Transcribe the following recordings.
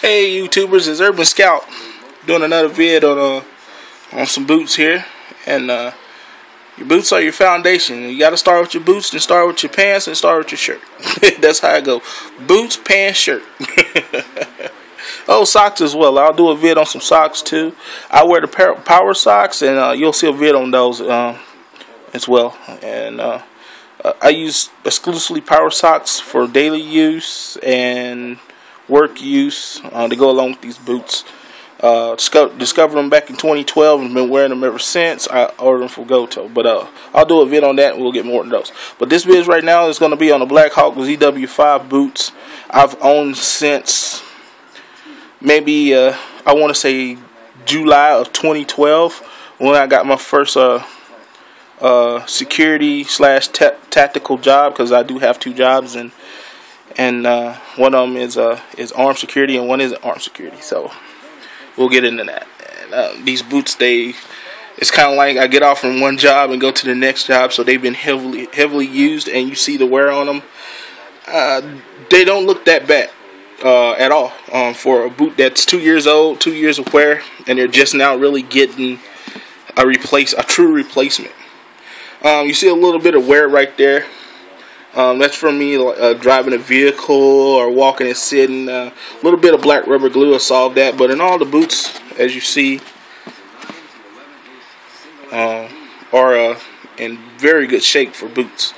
Hey YouTubers, it's Urban Scout doing another vid on some boots here. And your boots are your foundation. You got to start with your boots, then start with your pants, and start with your shirt. That's how I go: boots, pants, shirt. Oh, socks as well. I'll do a vid on some socks too. I wear the power socks, and you'll see a vid on those as well. And I use exclusively power socks for daily use and work use to go along with these boots. Discovered them back in 2012 and been wearing them ever since. I ordered them from Goto, but I'll do a vid on that and we'll get more of those. But this vid right now is going to be on the Blackhawk ZW5 boots. I've owned since maybe I want to say July of 2012 when I got my first security / tactical job, because I do have two jobs, and one of them is armed security and one isn't armed security. So we'll get into that. And, these boots, it's kind of like I get off from one job and go to the next job, so they've been heavily used, and you see the wear on them. They don't look that bad at all for a boot that's 2 years old, 2 years of wear, and they're just now really getting a true replacement. You see a little bit of wear right there. That's from me driving a vehicle or walking and sitting. A little bit of black rubber glue will solve that. But in all the boots, as you see, are in very good shape for boots.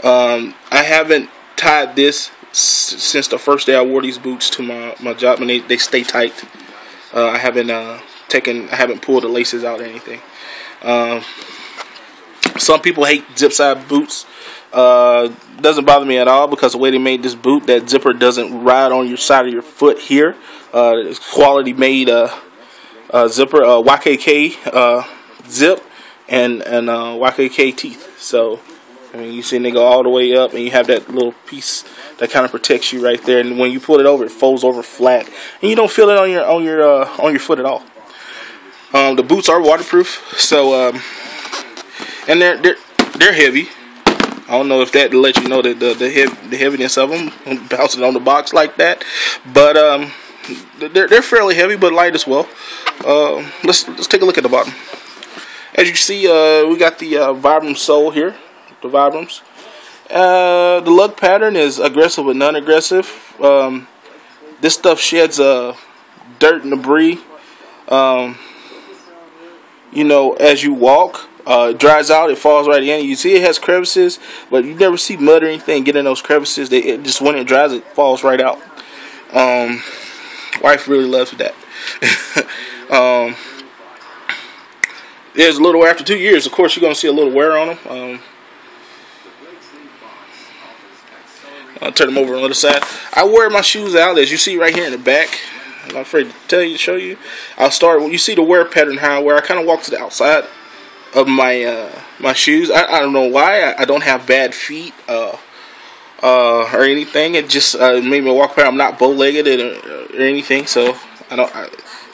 I haven't tied this since the first day I wore these boots to my job, and they stay tight. I haven't pulled the laces out or anything. Some people hate zip side boots. Doesn't bother me at all, because the way they made this boot, that zipper doesn't ride on your side of your foot here. It's quality made zipper, YKK zip, and YKK teeth. So I mean, you see they go all the way up, and you have that little piece that kind of protects you right there. And when you pull it over, it folds over flat, and you don't feel it on your foot at all. The boots are waterproof, so and they're heavy. I don't know if that to let you know that the heaviness of them, bouncing on the box like that, but they're fairly heavy but light as well. Let's take a look at the bottom. As you see, we got the Vibram sole here, the Vibrams. The lug pattern is aggressive but non-aggressive. This stuff sheds dirt and debris, you know, as you walk. It dries out, it falls right in. You see it has crevices, but you never see mud or anything get in those crevices. It just, when it dries, it falls right out. Wife really loves that. There's a little, after 2 years, of course, you're going to see a little wear on them. I'll turn them over on the other side. I wear my shoes out, as you see right here in the back. I'm not afraid to show you. I'll start, when you see the wear pattern, where I kind of walk to the outside of my my shoes. I don't know why. I don't have bad feet or anything. It just made me walk around. I'm not bow-legged or anything, so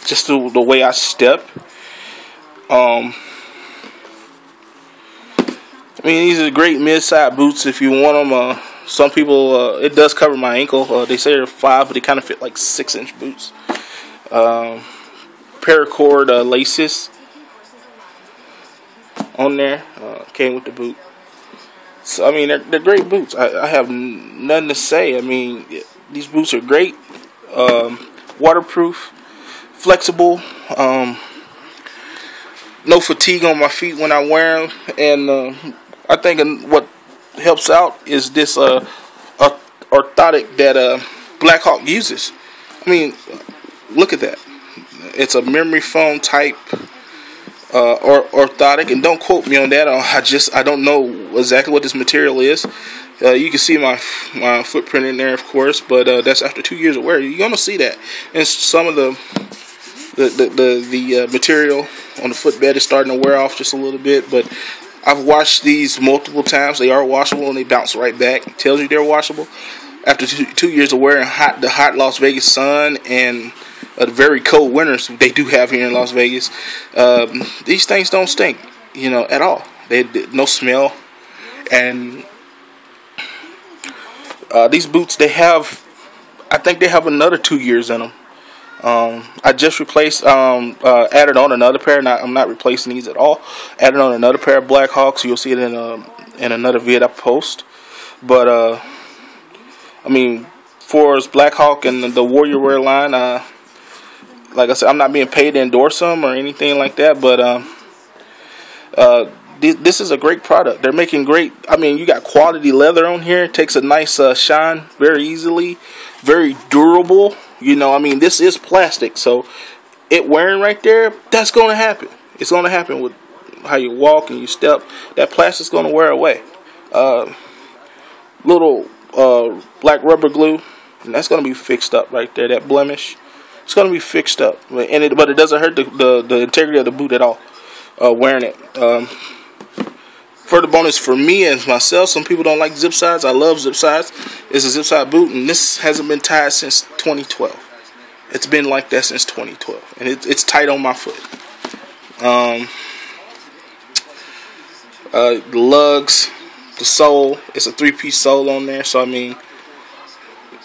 just the way I step. I mean, these are great mid-side boots if you want them. Some people, it does cover my ankle. They say they're 5, but they kind of fit like 6-inch boots. Paracord laces on there, came with the boot. So I mean, they're great boots. I have nothing to say. I mean, these boots are great, waterproof, flexible, no fatigue on my feet when I wear them. And I think what helps out is this orthotic that Blackhawk uses. I mean, look at that. It's a memory foam type or orthotic, and don't quote me on that. I don't know exactly what this material is. You can see my footprint in there, of course, but that's after 2 years of wear. You're gonna see that, and some of the material on the footbed is starting to wear off just a little bit. But I've washed these multiple times. They are washable, and they bounce right back. It tells you they're washable after 2 years of wearing the hot Las Vegas sun and the very cold winters they do have here in Las Vegas. These things don't stink, you know, at all. They no smell. And these boots, I think they have another 2 years in them. I just replaced, added on another pair. I'm not replacing these at all. Added on another pair of Blackhawks. You'll see it in another vid I post. But I mean, for Blackhawk and the Warrior Wear line, like I said, I'm not being paid to endorse them or anything like that. But this is a great product. They're making great. I mean, you got quality leather on here. It takes a nice shine very easily. Very durable. You know, I mean, this is plastic, so it wearing right there, that's going to happen. It's going to happen with how you walk and you step. That plastic's going to wear away. Little black rubber glue, and that's going to be fixed up right there. That blemish, it's going to be fixed up, but it doesn't hurt the integrity of the boot at all. Wearing it. Further bonus for me and myself, some people don't like zip sides. I love zip sides. It's a zip side boot, and this hasn't been tied since 2012. It's been like that since 2012, and it's tight on my foot. The lugs, the sole, it's a 3-piece sole on there, so I mean,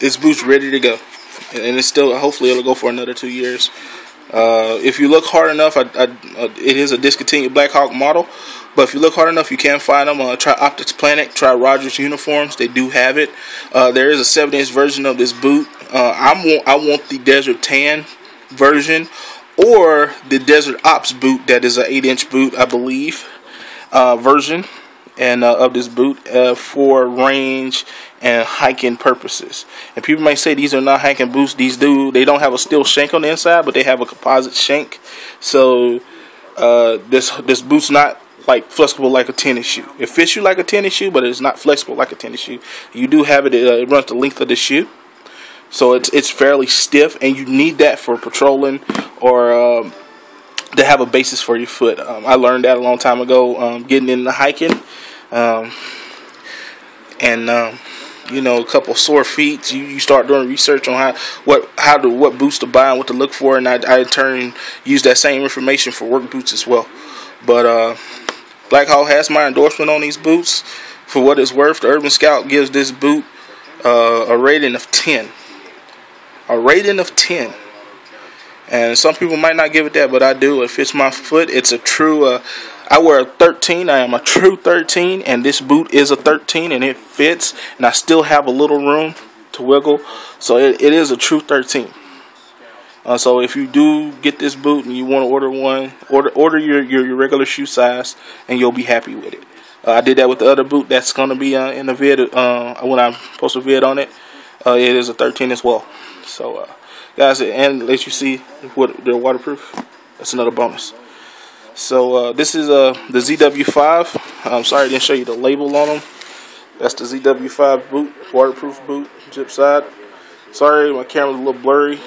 this boot's ready to go, and it's still, hopefully it'll go for another 2 years. If you look hard enough, it is a discontinued Blackhawk model, but if you look hard enough, you can find them. Try Optics Planet, try Rogers Uniforms, they do have it. There is a 7-inch version of this boot. I want the Desert Tan version, or the Desert Ops boot that is an 8-inch boot, I believe, version and of this boot for range and hiking purposes. And people may say these are not hiking boots. They don't have a steel shank on the inside, but they have a composite shank. So this boot's not like flexible like a tennis shoe. It fits you like a tennis shoe, but it's not flexible like a tennis shoe. You do have it. It runs the length of the shoe, so it's fairly stiff, and you need that for patrolling or to have a basis for your foot. I learned that a long time ago, getting into hiking, you know, a couple sore feet. You start doing research on what boots to buy and what to look for, and I in turn use that same information for work boots as well. But Blackhawk has my endorsement on these boots. For what it's worth, the Urban Scout gives this boot a rating of 10. A rating of 10. And some people might not give it that, but I do. It fits my foot. It's a true, I wear a 13. I am a true 13, and this boot is a 13, and it fits, and I still have a little room to wiggle. So it is a true 13. So if you do get this boot and you want to order one, order your regular shoe size, and you'll be happy with it. I did that with the other boot that's going to be in the vid when I post a vid on it. It is a 13 as well. So guys, and let you see what they're waterproof. That's another bonus. So this is the ZW5. I'm sorry I didn't show you the label on them. That's the ZW5 boot, waterproof boot, zip side. Sorry, my camera's a little blurry.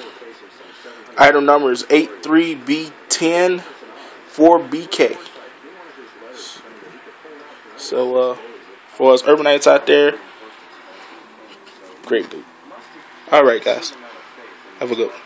Item number is 83B10-4BK. So for us urbanites out there, great boot. Alright guys, have a good one.